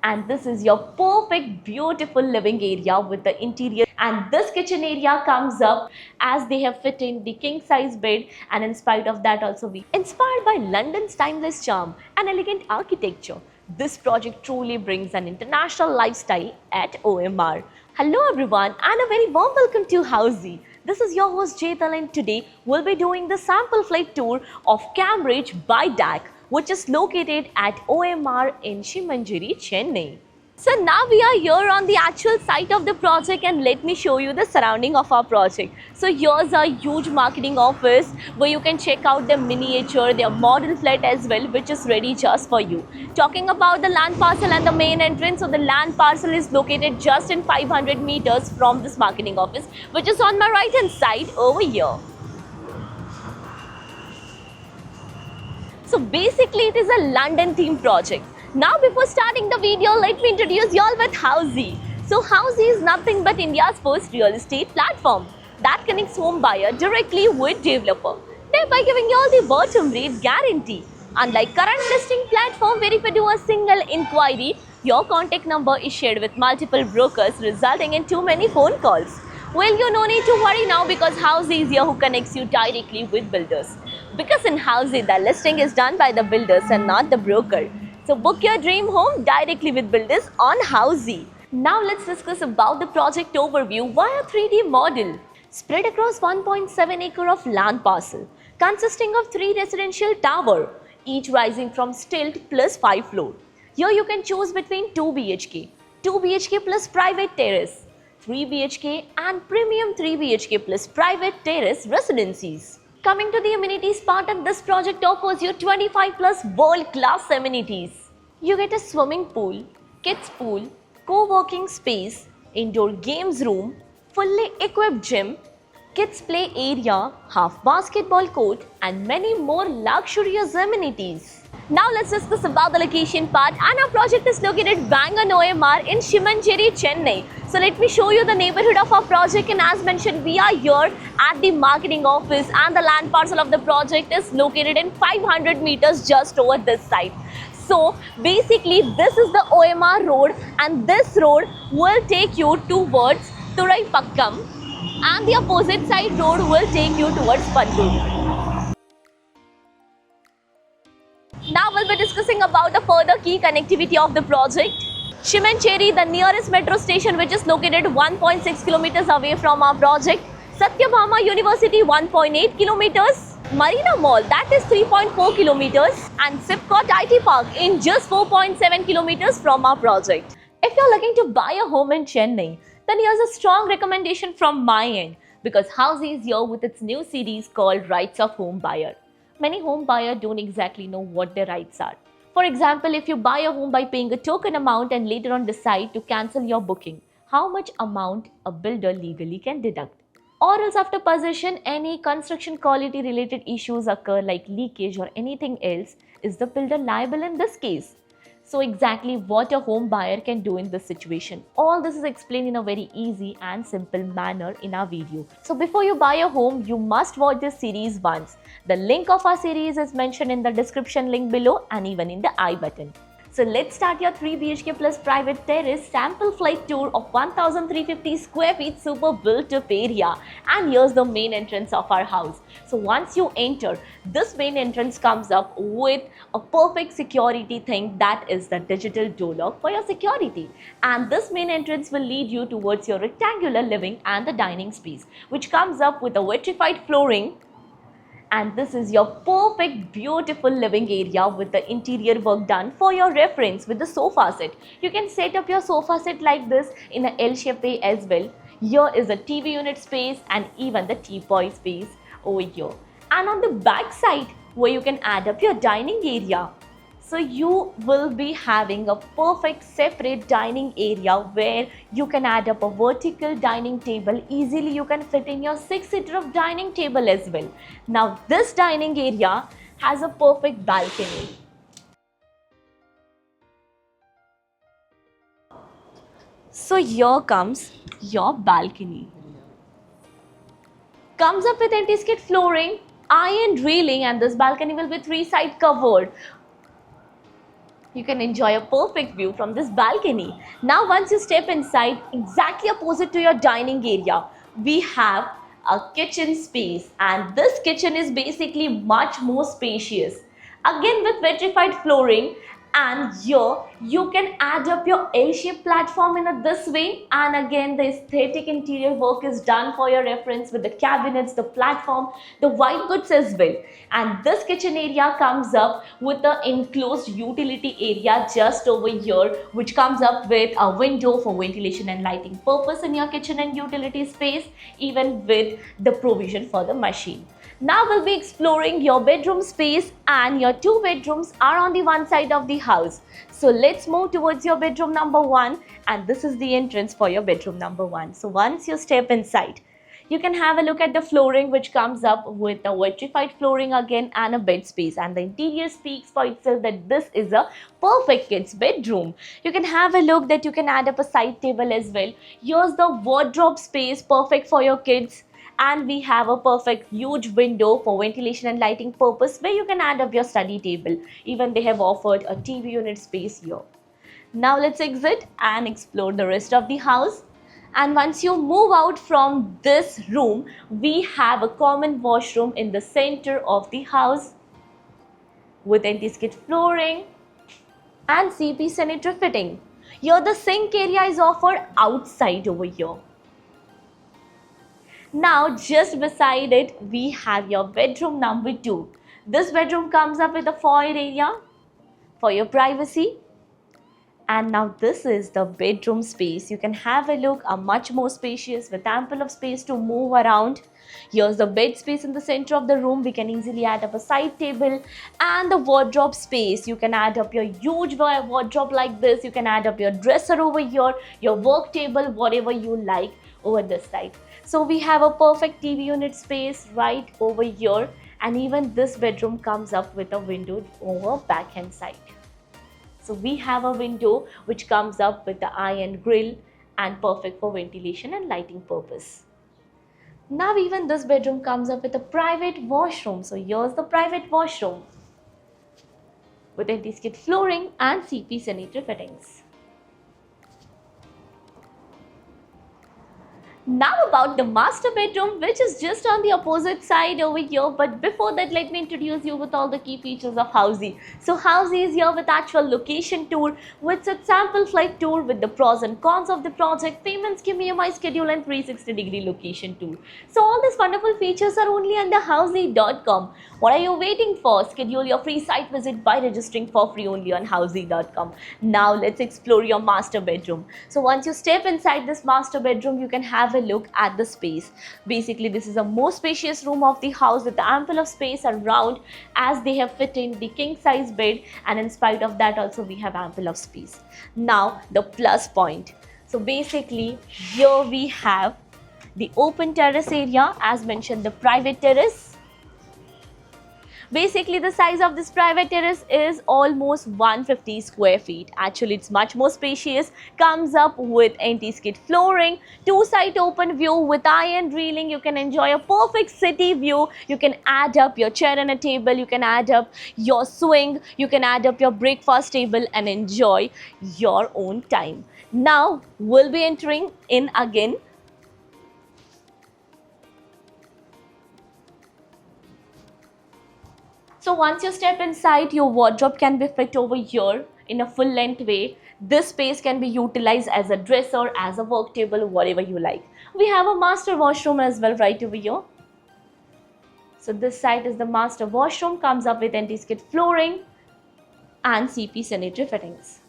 and this is your perfect beautiful living area with the interior, and this kitchen area comes up as they have fit in the king size bed, and in spite of that also we inspired by London's timeless charm and elegant architecture. This project truly brings an international lifestyle at OMR. Hello everyone and a very warm welcome to Housey. This is your host Jetal, and today we'll be doing the sample flight tour of Cambridge by DAC, which is located at OMR in Shimanjiri, Chennai. So now we are here on the actual site of the project, and let me show you the surrounding of our project. So here's a huge marketing office where you can check out the miniature, their model flat as well, which is ready just for you. Talking about the land parcel and the main entrance, so the land parcel is located just in 500 meters from this marketing office, which is on my right hand side over here. So basically it is a London themed project. Now before starting the video, let me introduce y'all with Housey. So Housey is nothing but India's first real estate platform that connects home buyer directly with developer, thereby giving y'all the bottom rate guarantee. Unlike current listing platform where if you do a single inquiry, your contact number is shared with multiple brokers, resulting in too many phone calls. Well, you no need to worry now, because Housey is here who connects you directly with builders. Because in Housey, the listing is done by the builders and not the broker. So book your dream home directly with builders on Housey. Now let's discuss about the project overview via 3D model. Spread across 1.7 acre of land parcel, consisting of 3 residential towers, each rising from stilt plus 5 floors. Here you can choose between 2 BHK, 2 BHK plus private terrace, 3 BHK and premium 3 BHK plus private terrace residencies. Coming to the amenities part, and this project offers you 25 plus world-class amenities. You get a swimming pool, kids pool, co-working space, indoor games room, fully equipped gym, kids play area, half basketball court, and many more luxurious amenities. Now let's discuss about the location part, and our project is located bang on OMR in Shimanjiri, Chennai. So let me show you the neighborhood of our project, and as mentioned, we are here at the marketing office, and the land parcel of the project is located in 500 meters just over this side. So basically this is the OMR road, and this road will take you towards Thuraipakkam, and the opposite side road will take you towards Pandur. Now we'll be discussing about the further key connectivity of the project. Shimanjiri, the nearest metro station, which is located 1.6 kilometers away from our project. Satyabhama University, 1.8 kilometers. Marina Mall, that is 3.4 kilometers. And Sipcot IT Park in just 4.7 kilometers from our project. If you're looking to buy a home in Chennai, then here's a strong recommendation from my end, because Housey is here with its new series called Rights of Home Buyer. Many home buyers don't exactly know what their rights are. For example, if you buy a home by paying a token amount and later on decide to cancel your booking, how much amount a builder legally can deduct? Or else after possession, any construction quality related issues occur like leakage or anything else, is the builder liable in this case? So exactly what a home buyer can do in this situation. All this is explained in a very easy and simple manner in our video. So before you buy a home, you must watch this series once. The link of our series is mentioned in the description link below and even in the I button. So let's start your 3 BHK plus private terrace sample flight tour of 1350 square feet super built up area. And here's the main entrance of our house. So once you enter, this main entrance comes up with a perfect security thing, that is the digital door lock for your security. And this main entrance will lead you towards your rectangular living and the dining space, which comes up with a vitrified flooring. And this is your perfect beautiful living area with the interior work done for your reference with the sofa set. You can set up your sofa set like this in an L-shaped way as well. Here is a TV unit space and even the teapot space over here. And on the back side where you can add up your dining area. So you will be having a perfect separate dining area where you can add up a vertical dining table. Easily you can fit in your 6-seater of dining table as well. Now this dining area has a perfect balcony. So here comes your balcony. Comes up with anti-skid flooring, iron railing, and this balcony will be 3-side covered. You can enjoy a perfect view from this balcony. Now once you step inside, exactly opposite to your dining area, we have a kitchen space, and this kitchen is basically much more spacious. Again with vitrified flooring, and here you can add up your L-shaped platform in this way, and again the aesthetic interior work is done for your reference with the cabinets, the platform, the white goods as well. And this kitchen area comes up with the enclosed utility area just over here, which comes up with a window for ventilation and lighting purpose in your kitchen and utility space, even with the provision for the machine. Now we'll be exploring your bedroom space, and your two bedrooms are on the one side of the house. So let's move towards your bedroom number 1, and this is the entrance for your bedroom number 1. So once you step inside, you can have a look at the flooring, which comes up with a vitrified flooring again and a bed space, and the interior speaks for itself that this is a perfect kids bedroom. You can have a look that you can add up a side table as well. Here's the wardrobe space, perfect for your kids. And we have a perfect huge window for ventilation and lighting purpose, where you can add up your study table. Even they have offered a TV unit space here. Now let's exit and explore the rest of the house. And once you move out from this room, we have a common washroom in the center of the house with anti-skid flooring and CP sanitary fitting. Here the sink area is offered outside over here. Now just beside it, we have your bedroom number 2. This bedroom comes up with a foyer area for your privacy. And now this is the bedroom space. You can have a look, a much more spacious with ample of space to move around. Here's the bed space in the center of the room. We can easily add up a side table, and the wardrobe space. You can add up your huge wardrobe like this. You can add up your dresser over here, your work table, whatever you like over this side. So we have a perfect TV unit space right over here, and even this bedroom comes up with a window over backhand side. So we have a window which comes up with the iron grill and perfect for ventilation and lighting purpose. Now even this bedroom comes up with a private washroom. So here's the private washroom with anti-skid flooring and CP sanitary fittings. Now about the master bedroom, which is just on the opposite side over here. But before that, let me introduce you with all the key features of Housey. So Housey is here with actual location tour, with a sample flight tour with the pros and cons of the project, payment scheme, EMI schedule, and 360-degree location tour. So all these wonderful features are only on the Housey.com. What are you waiting for? Schedule your free site visit by registering for free only on Housey.com. Now let's explore your master bedroom. So once you step inside this master bedroom, you can have a look at the space. Basically, this is a most spacious room of the house with ample of space around, as they have fit in the king size bed, and in spite of that also we have ample of space. Now the plus point. So basically here we have the open terrace area, as mentioned, the private terrace. Basically, the size of this private terrace is almost 150 square feet. Actually, it's much more spacious. Comes up with anti-skid flooring, two-side open view with iron railing. You can enjoy a perfect city view. You can add up your chair and a table. You can add up your swing. You can add up your breakfast table and enjoy your own time. Now, we'll be entering in again. So once you step inside, your wardrobe can be fit over here in a full length way. This space can be utilized as a dresser, as a work table, whatever you like. We have a master washroom as well right over here. So this side is the master washroom, comes up with anti-skid flooring and CP sanitary fittings.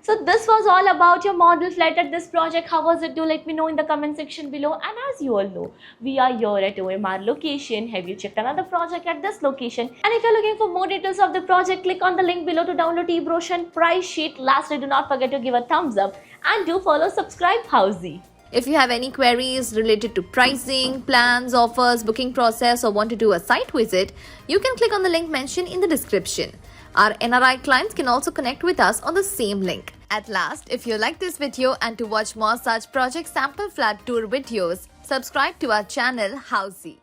So this was all about your model flat at this project. How was it? Do let me know in the comment section below. And as you all know, we are here at OMR location. Have you checked another project at this location? And if you're looking for more details of the project, click on the link below to download e-brochure and price sheet. Lastly, do not forget to give a thumbs up and do follow subscribe Housey. If you have any queries related to pricing, plans, offers, booking process, or want to do a site visit, you can click on the link mentioned in the description. Our NRI clients can also connect with us on the same link. At last, if you like this video and to watch more such project sample flat tour videos, subscribe to our channel Housey.